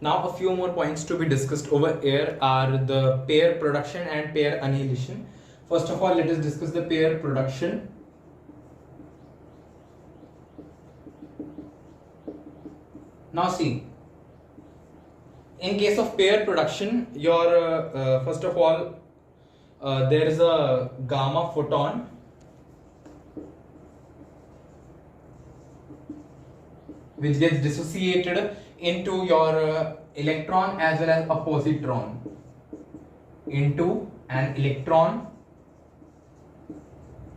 Now a few more points to be discussed over here are the pair production and pair annihilation. First of all, let us discuss the pair production. Now see, in case of pair production, your first of all, there is a gamma photon which gets dissociated into your electron as well as a positron, into an electron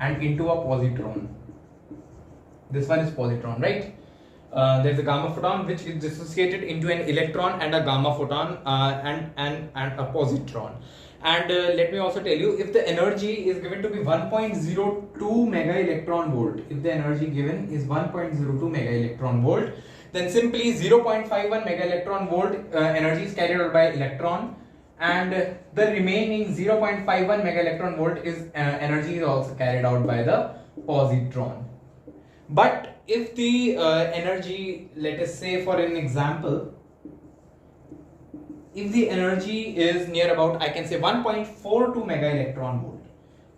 and into a positron. This one is positron, right? There's a gamma photon which is dissociated into an electron and a gamma photon and a positron. And let me also tell you, if the energy is given to be 1.02 mega electron volt, if the energy given is 1.02 mega electron volt, then simply 0.51 mega electron volt energy is carried out by electron, and the remaining 0.51 mega electron volt is energy is also carried out by the positron. But if the energy, let us say for an example, if the energy is near about, I can say 1.42 mega electron volt,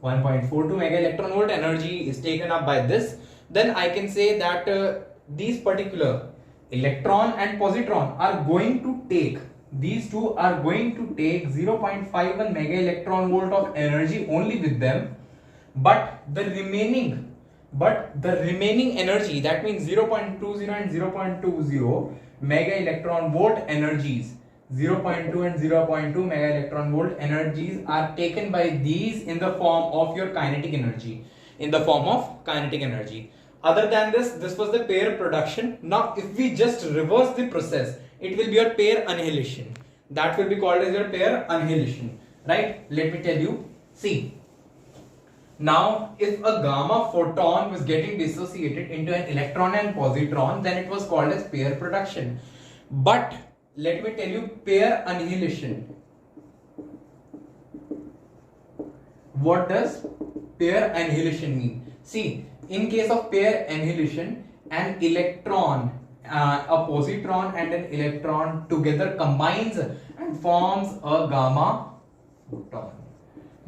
1.42 mega electron volt energy is taken up by this, then I can say that these particular electron and positron are going to take, these two are going to take 0.51 mega electron volt of energy only with them, but the remaining energy, that means 0.20 and 0.20 mega electron volt energies, 0.2 and 0.2 mega electron volt energies are taken by these in the form of your kinetic energy, Other than this was the pair production. Now if we just reverse the process, it will be your pair annihilation. That will be called as your pair annihilation, right? Let me tell you. See, now if a gamma photon was getting dissociated into an electron and positron, then it was called as pair production. But let me tell you, pair annihilation. What does pair annihilation mean? See, in case of pair annihilation, an electron, a positron and an electron together combines and forms a gamma photon.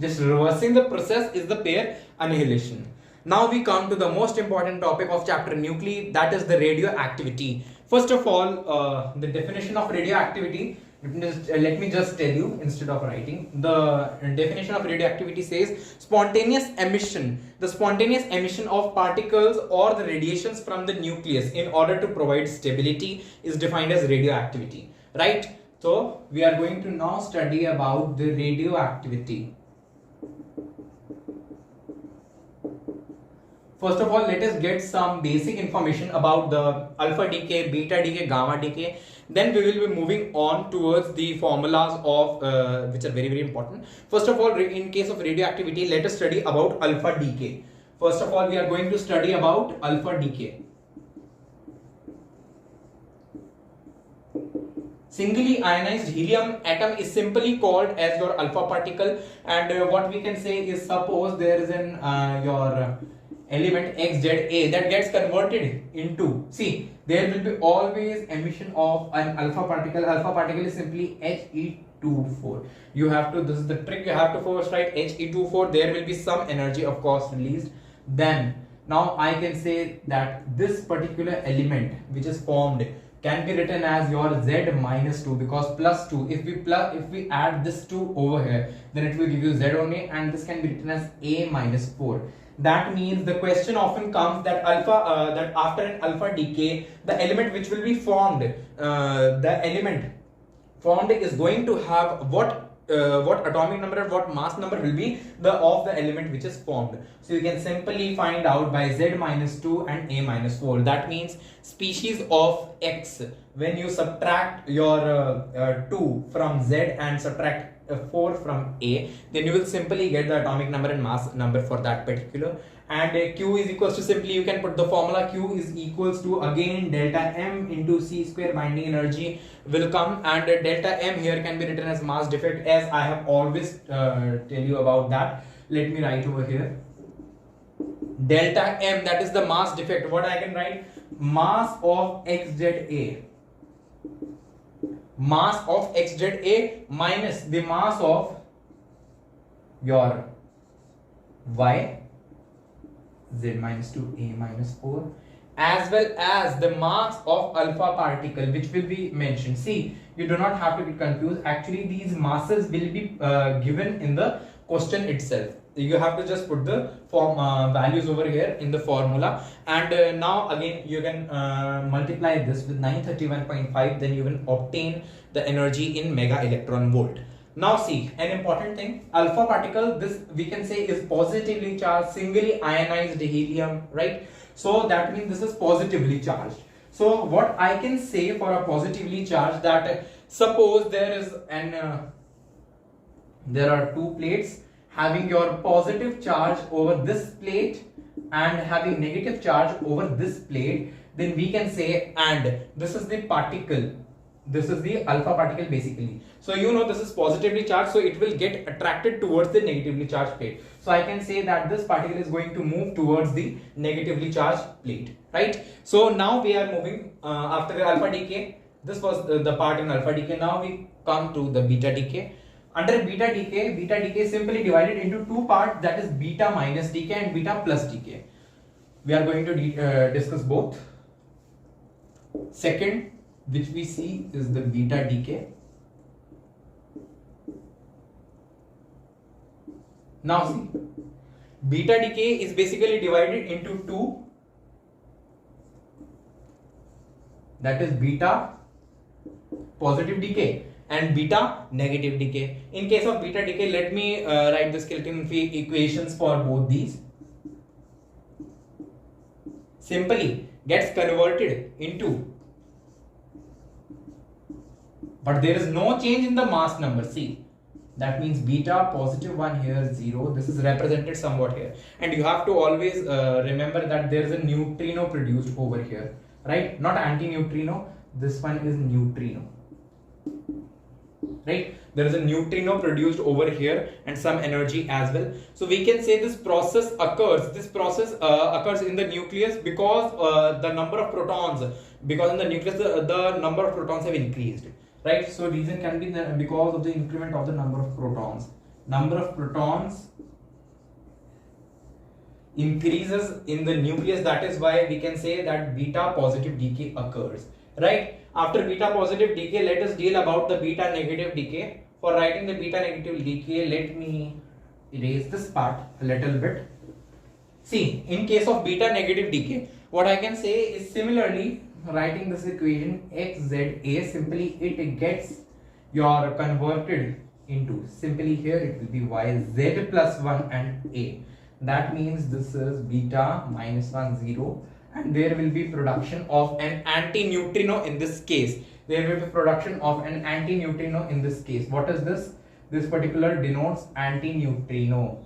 Just reversing the process is the pair annihilation. Now we come to the most important topic of chapter nuclei, that is the radioactivity. First of all, the definition of radioactivity, let me just tell you instead of writing. The definition of radioactivity says spontaneous emission, the spontaneous emission of particles or the radiations from the nucleus in order to provide stability is defined as radioactivity, right? So we are going to now study about the radioactivity. First of all, let us get some basic information about the alpha decay, beta decay, gamma decay. Then we will be moving on towards the formulas of which are very important. First of all, in case of radioactivity, let us study about alpha decay. First of all, we are going to study about alpha decay. Singly ionized helium atom is simply called as your alpha particle, and what we can say is, suppose there is an your element XZA that gets converted into, see, there will be always emission of an alpha particle. Alpha particle is simply He24. You have to, this is the trick, you have to first write He24. There will be some energy of course released. Then now I can say that this particular element which is formed can be written as your Z minus 2, because plus 2, if we add this 2 over here, then it will give you Z only, and this can be written as A minus 4. That means the question often comes that that after an alpha decay, the element which will be formed, is going to have what atomic number and what mass number will be of the element which is formed. So you can simply find out by Z minus 2 and A minus 4. That means species of X, when you subtract your 2 from Z and subtract 4 from A, then you will simply get the atomic number and mass number for that particular. And Q is equals to, simply you can put the formula, Q is equals to again delta M into C square binding energy will come, and delta M here can be written as mass defect, as I have always tell you about that. Let me write over here. Delta M, that is the mass defect. What I can write? Mass of XZA. mass of XZA minus the mass of your Y Z minus 2A minus 4, as well as the mass of alpha particle, which will be mentioned. See, you do not have to be confused. Actually, these masses will be given in the question itself. You have to just put the values over here in the formula, and now again you can multiply this with 931.5, then you will obtain the energy in mega electron volt. Now see, an important thing, alpha particle, this we can say is positively charged, singly ionized helium, right? So that means this is positively charged. So what I can say for a positively charged, that suppose there is there are two plates having your positive charge over this plate and having negative charge over this plate, then we can say, and this is the particle, this is the alpha particle basically. So you know this is positively charged, so it will get attracted towards the negatively charged plate. So I can say that this particle is going to move towards the negatively charged plate, right? So now we are moving after the alpha decay. This was the part in alpha decay. Now we come to the beta decay. Under beta decay is simply divided into two parts, that is beta minus decay and beta plus decay. We are going to discuss both. Second, which we see is the beta decay. Now see, beta decay is basically divided into two, that is beta positive decay and beta negative decay. In case of beta decay, let me write the skeleton equations for both these. Simply gets converted into, but there is no change in the mass number. See, that means beta positive 1 here 0. This is represented somewhat here, and you have to always remember that there is a neutrino produced over here, right? Not anti-neutrino. This one is neutrino, right? There is a neutrino produced over here and some energy as well. So we can say this process occurs. This process occurs in the nucleus because the number of protons, because in the nucleus the number of protons have increased. Right, so reason can be because of the increment of the number of protons. Number of protons increases in the nucleus. That is why we can say that beta positive decay occurs. Right. After beta positive decay, let us deal about the beta negative decay. For writing the beta negative decay, let me erase this part a little bit. See, in case of beta negative decay, what I can say is similarly, writing this equation XZA, simply it gets your converted into, simply here it will be YZ plus 1 and A. That means this is beta minus 1 0, and there will be production of an anti-neutrino in this case. There will be production of an anti-neutrino in this case. What is this? This particular denotes anti-neutrino.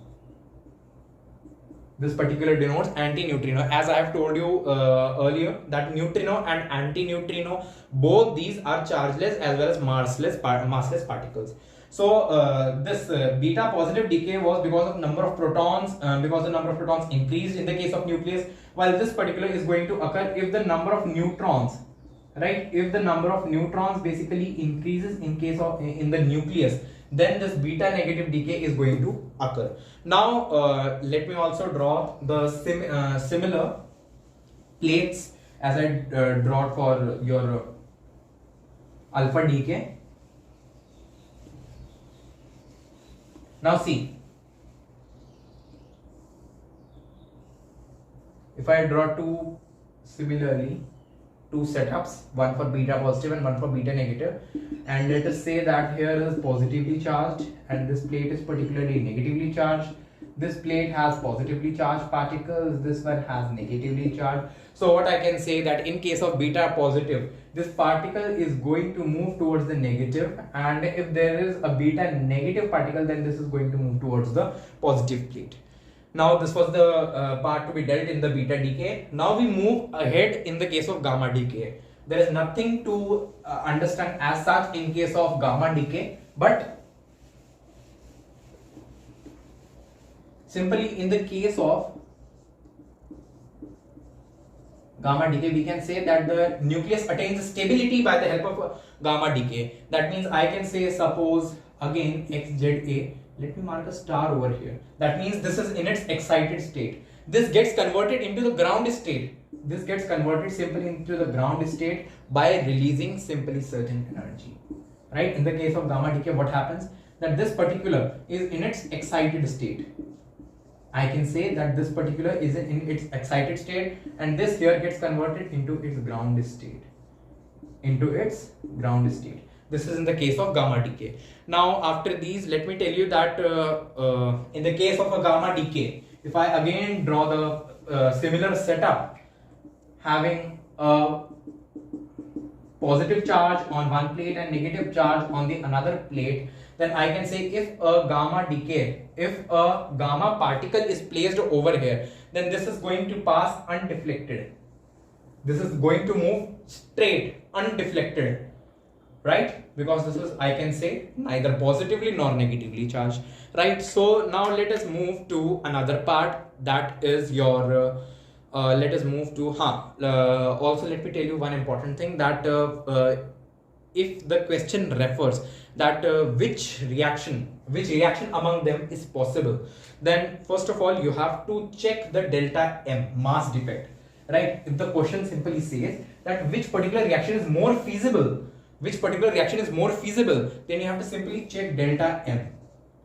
This particular denotes anti-neutrino. As I have told you earlier, that neutrino and anti-neutrino, both these are chargeless as well as massless particles. So this beta positive decay was because of number of protons, because the number of protons increased in the case of nucleus, while this particular is going to occur if the number of neutrons, right, if the number of neutrons basically increases in case of in the nucleus, then this beta negative decay is going to occur. Now let me also draw the similar plates as I draw for your alpha decay. Now see, if I draw two setups, one for beta positive and one for beta negative, and let us say that here is positively charged and this plate is particularly negatively charged. This plate has positively charged particles, this one has negatively charged. So what I can say that in case of beta positive, this particle is going to move towards the negative, and if there is a beta negative particle, then this is going to move towards the positive plate. Now this was the part to be dealt in the beta decay. Now we move ahead in the case of gamma decay. There is nothing to understand as such in case of gamma decay, but simply in the case of gamma decay, we can say that the nucleus attains stability by the help of gamma decay. That means I can say, suppose again XZA, let me mark a star over here. That means this is in its excited state. This gets converted into the ground state. This gets converted simply into the ground state by releasing simply certain energy. Right? In the case of gamma decay, what happens? That this particular is in its excited state. I can say that this particular is in its excited state, and this here gets converted into its ground state. This is in the case of gamma decay. Now after these, let me tell you that in the case of a gamma decay, if I again draw the similar setup, having a positive charge on one plate and negative charge on the another plate, then I can say if a gamma particle is placed over here, then this is going to pass undeflected. This is going to move straight, undeflected, right? Because this is, I can say, neither positively nor negatively charged, right? So now let us move to another part, that is your let us move to also let me tell you one important thing, that if the question refers that which reaction among them is possible, then first of all you have to check the delta M, mass defect, right? If the question simply says that which particular reaction is more feasible, then you have to simply check delta M,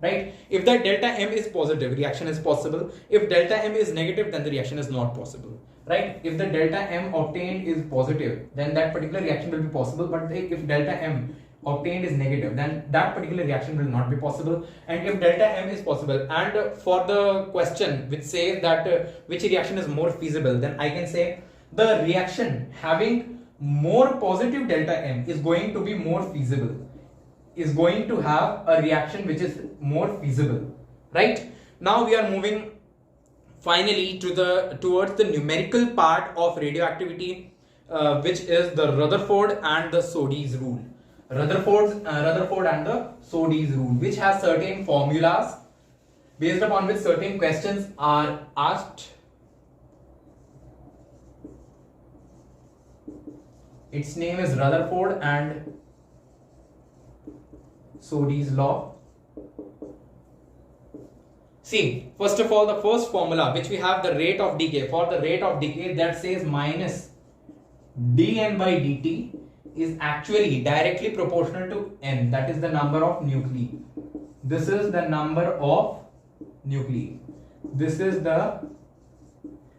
right? If the delta M is positive, reaction is possible. If delta M is negative, then the reaction is not possible, right? If the delta M obtained is positive, then that particular reaction will be possible. But if delta M obtained is negative, then that particular reaction will not be possible. And if delta M is possible, and for the question which says that which reaction is more feasible, then I can say the reaction having more positive delta M is going to be more feasible, is going to have a reaction which is more feasible, right? Now we are moving finally towards the numerical part of radioactivity, which is the Rutherford and the Soddy's rule. Rutherford and the Soddy's rule, which has certain formulas based upon which certain questions are asked. Its name is Rutherford and Soddy's law. See, first of all, the first formula which we have, the rate of decay. For the rate of decay, that says minus dN by dt is actually directly proportional to n, that is the number of nuclei. This is the number of nuclei. This is the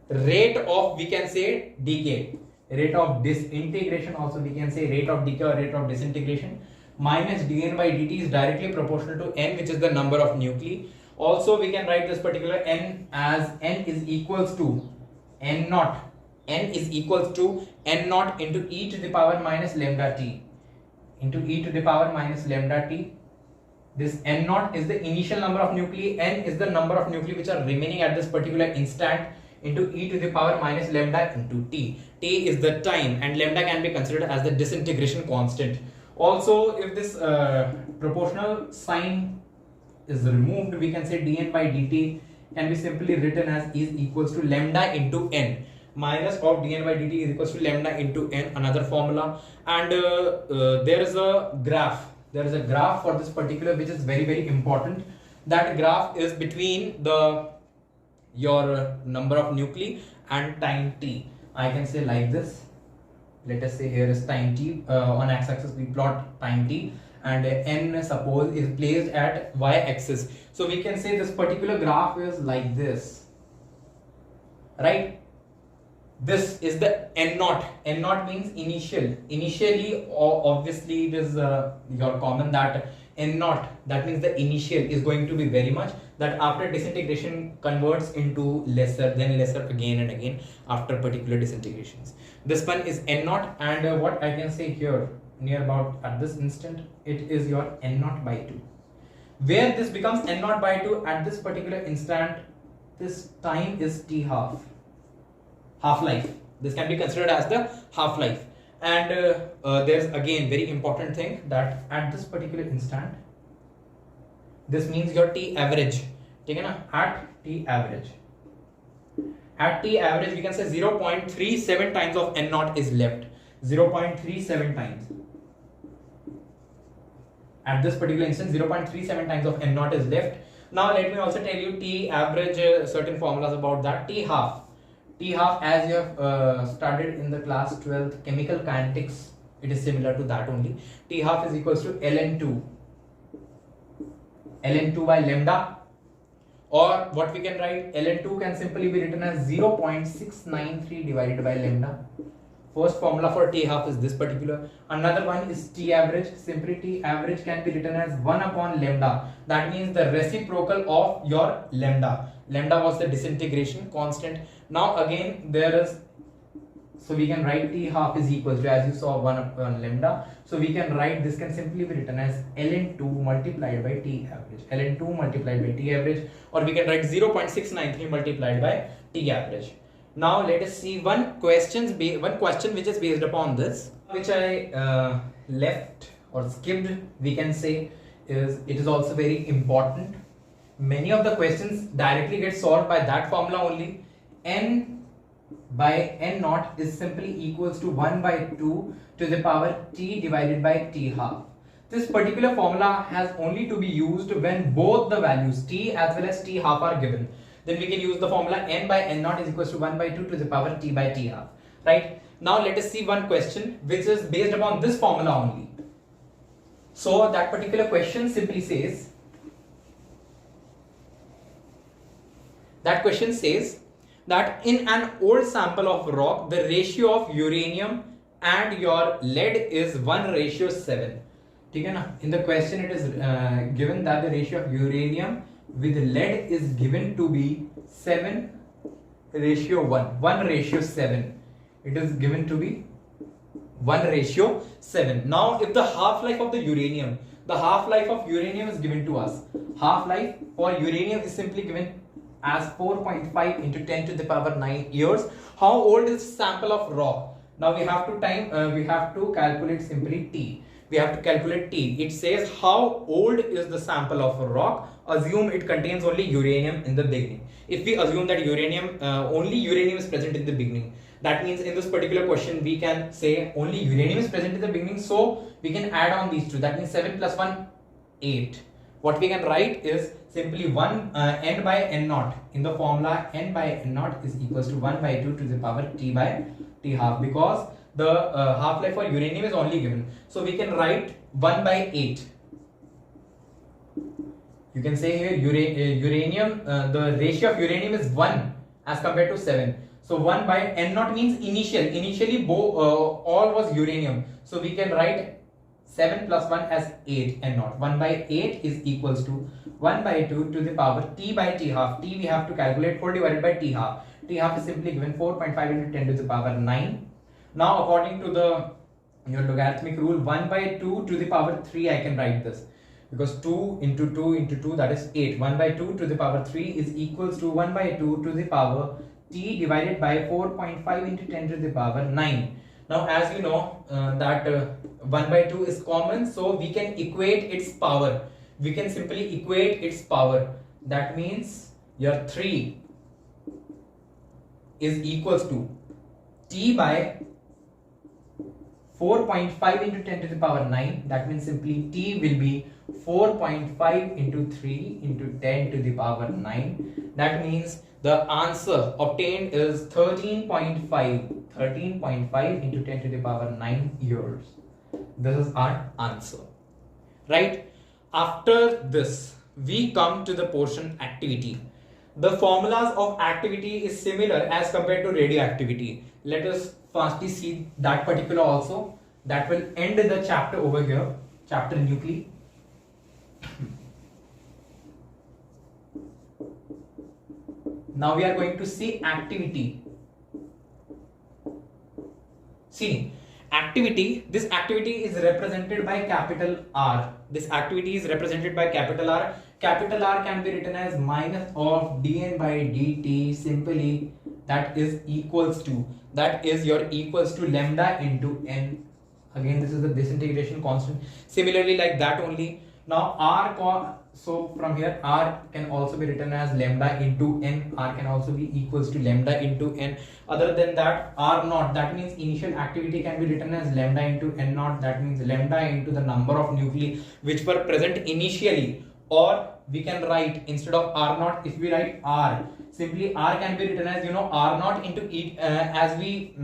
rate of, we can say, decay. Rate of disintegration also we can say rate of decay or rate of disintegration. Minus dN by dt is directly proportional to n, which is the number of nuclei. Also we can write this particular n as n is equals to n naught. N is equals to n naught into e to the power minus lambda t. Into e to the power minus lambda t. This n naught is the initial number of nuclei, n is the number of nuclei which are remaining at this particular instant, into e to the power minus lambda into t. T is the time, and lambda can be considered as the disintegration constant. Also, if this proportional sign is removed, we can say dN by dt can be simply written as is equals to lambda into n. Minus of dN by dt is equals to lambda into n, another formula. And there is a graph. There is a graph for this particular which is very, very important. That graph is between your number of nuclei and time t. I can say like this. Let us say here is time t. On x-axis we plot time t, and n suppose is placed at y-axis. So we can say this particular graph is like this, right? This is the n naught. N naught means initial. Initially, obviously it is your common that n naught, that means the initial is going to be very much, that after disintegration converts into lesser, then lesser again and again after particular disintegrations. This one is n naught, and what I can say here near about at this instant, it is your n naught by 2. Where this becomes n naught by 2 at this particular instant, this time is t half-life. This can be considered as the half-life. And there's again very important thing, that at this particular instant, this means your t average, at t average. At T average, we can say 0.37 times of N naught is left. 0.37 times. At this particular instance, 0.37 times of N naught is left. Now let me also tell you T average, certain formulas about that. T half. T half, as you have studied in the class 12th chemical kinetics, it is similar to that only. T half is equals to ln2. ln2 by lambda. Or what we can write, ln2 can simply be written as 0.693 divided by lambda. First formula for T half is this particular. Another one is T average. Simply T average can be written as 1 upon lambda. That means the reciprocal of your lambda. Lambda was the disintegration constant. Now again there is, so we can write T half is equals to, as you saw, 1 upon lambda. So we can write, this can simply be written as ln2 multiplied by T average. ln2 multiplied by T average, or we can write 0.693 multiplied by T average. Now let us see one question which is based upon this, which I left or skipped, we can say, is it is also very important. Many of the questions directly get solved by that formula only. N by N naught is simply equals to 1 by 2 to the power T divided by T half. This particular formula has only to be used when both the values T as well as T half are given. Then we can use the formula N by N naught is equals to 1 by 2 to the power T by T half. Right? Now let us see one question which is based upon this formula only. So that particular question simply says, that in an old sample of rock, the ratio of uranium and your lead is 1:7. In the question it is given that the ratio of uranium with lead is given to be 7:1. 1:7. It is given to be 1:7. Now if the half-life of the uranium, is given to us. Half-life for uranium is simply given as 4.5 into 10 to the power 9 years. How old is sample of rock? Now we have to calculate simply T. We have to calculate T. It says how old is the sample of a rock. Assume it contains only uranium in the beginning. If we assume that only uranium is present in the beginning, that means in this particular question we can say only uranium is present in the beginning, so we can add on these two. That means 7 plus 1, 8. What we can write is simply N by N naught. In the formula, N by N naught is equals to 1 by 2 to the power T by T half, because the half-life for uranium is only given. So we can write 1 by 8. You can say here uranium, the ratio of uranium is 1 as compared to 7. So 1 by N naught means initially all was uranium. So we can write 7 plus 1 as 8 N naught. 1 by 8 is equals to 1 by 2 to the power T by T half. T we have to calculate 4 divided by T half. T half is simply given 4.5 into 10 to the power 9. Now according to your logarithmic rule, 1 by 2 to the power 3 I can write this, because 2 into 2 into 2, that is 8. 1 by 2 to the power 3 is equals to 1 by 2 to the power T divided by 4.5 into 10 to the power 9. Now as you know that 1 by 2 is common, so we can equate its power. We can simply equate its power. That means your 3 is equals to T by 4.5 into 10 to the power 9. That means simply T will be 4.5 into 3 into 10 to the power 9. That means the answer obtained is 13.5 into 10 to the power 9 years. This is our answer, right? After this we come to the portion activity. The formulas of activity is similar as compared to radioactivity. Let us fastly see that particular also. That will end the chapter over here, chapter nuclei. Now we are going to see activity. See, activity, this activity is represented by capital R. This activity is represented by capital R. Capital R can be written as minus of dN by dt, simply that is equals to, that is your equals to lambda into n. Again, this is the disintegration constant. Similarly, like that only, Now so from here r can also be written as lambda into n. R can also be equals to lambda into n. Other than that, r naught, that means initial activity, can be written as lambda into n naught. That means lambda into the number of nuclei which were present initially. Or we can write, instead of r naught, if we write r, simply r can be written as, r naught into e, as we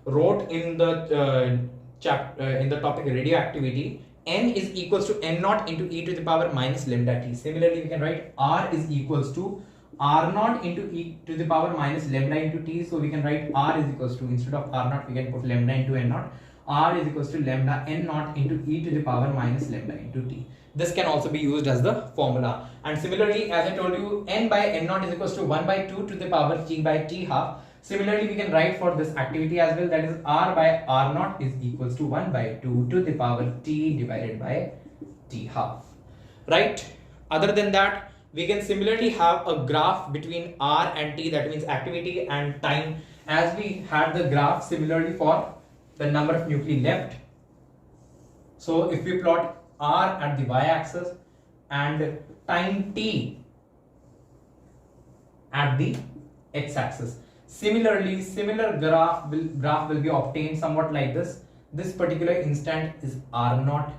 wrote in the in the topic radioactivity, n is equals to n naught into e to the power minus lambda t. Similarly, we can write r is equals to r naught into e to the power minus lambda into t. So we can write r is equals to, instead of r naught, we can put lambda into n naught. R is equals to lambda n naught into e to the power minus lambda into t. This can also be used as the formula. And similarly, as I told you, n by n naught is equals to 1 by 2 to the power t by t half. Similarly, we can write for this activity as well, that is r by r naught is equals to 1 by 2 to the power t divided by t half. Right? Other than that, we can similarly have a graph between r and t, that means activity and time, as we had the graph similarly for the number of nuclei left. So if we plot r at the y-axis and time t at the x-axis, similarly, similar graph will be obtained somewhat like this. This particular instant is r naught.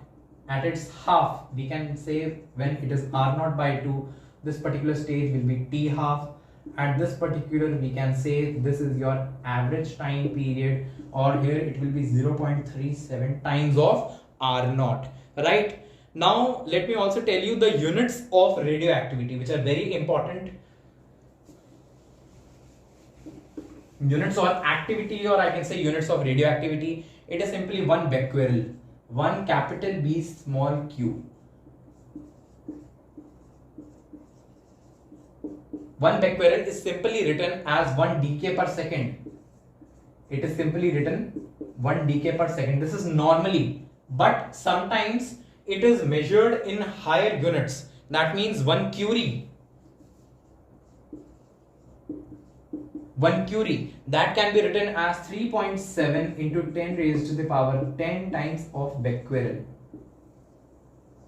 At its half, we can say when it is r naught by 2, this particular stage will be t half. At this particular, we can say this is your average time period, or here it will be 0.37 times of r naught. Right? Now let me also tell you the units of radioactivity, which are very important. Units of activity, or I can say units of radioactivity, it is simply 1 becquerel, 1 capital B small q. 1 becquerel is simply written as 1 decay per second. It is simply written 1 decay per second. This is normally, but sometimes it is measured in higher units. That means 1 curie. 1 curie, that can be written as 3.7 into 10 raised to the power 10 times of becquerel.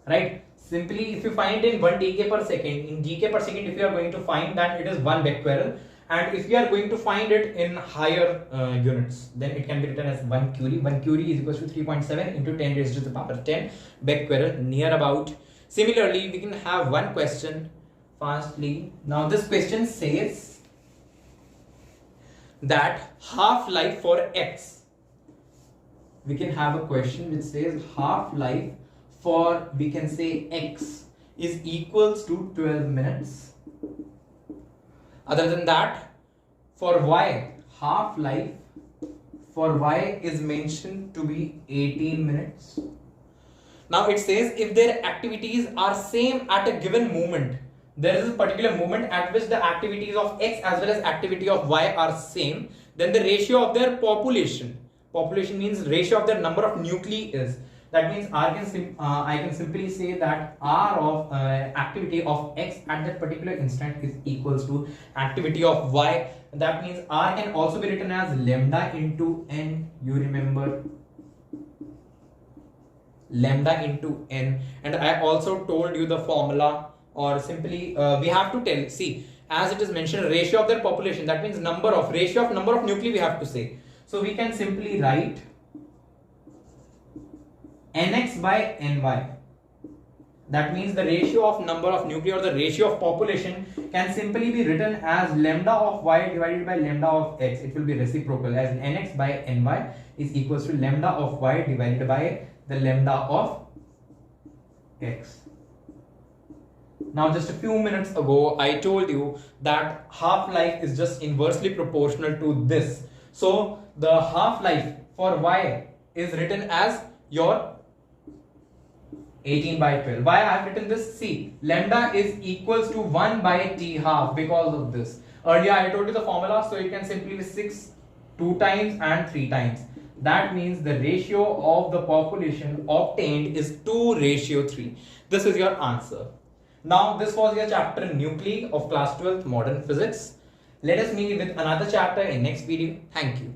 Right? Simply, if you find in 1 decay per second, in decay per second, if you are going to find that it is 1 becquerel, and if you are going to find it in higher units, then it can be written as 1 curie. 1 curie is equals to 3.7 into 10 raised to the power 10 becquerel, near about. Similarly, we can have one question fastly. Now, this question says that half-life for X. We can have a question which says half-life for, we can say, X is equals to 12 minutes. Other than that, for Y, half-life for Y is mentioned to be 18 minutes. Now it says if their activities are same at a given moment, there is a particular moment at which the activities of X as well as activity of Y are same, then the ratio of their population means ratio of their number of nuclei is. That means I can simply say that R of activity of X at that particular instant is equals to activity of Y. That means R can also be written as lambda into N. You remember, lambda into N. And I also told you the formula, or simply we have to tell, see, as it is mentioned, ratio of their population, that means ratio of number of nuclei we have to say. So we can simply write nx by ny. That means the ratio of number of nuclei or the ratio of population can simply be written as lambda of y divided by lambda of x. It will be reciprocal, as nx by ny is equals to lambda of y divided by the lambda of x. Now just a few minutes ago I told you that half-life is just inversely proportional to this. So the half-life for y is written as your 18 by 12. Why I have written this? See, lambda is equals to 1 by t half because of this. Earlier I told you the formula, so it can simply be 6 2 times and 3 times. That means the ratio of the population obtained is 2:3. This is your answer. Now this was your chapter nuclei of class 12th modern physics. Let us meet with another chapter in next video. Thank you.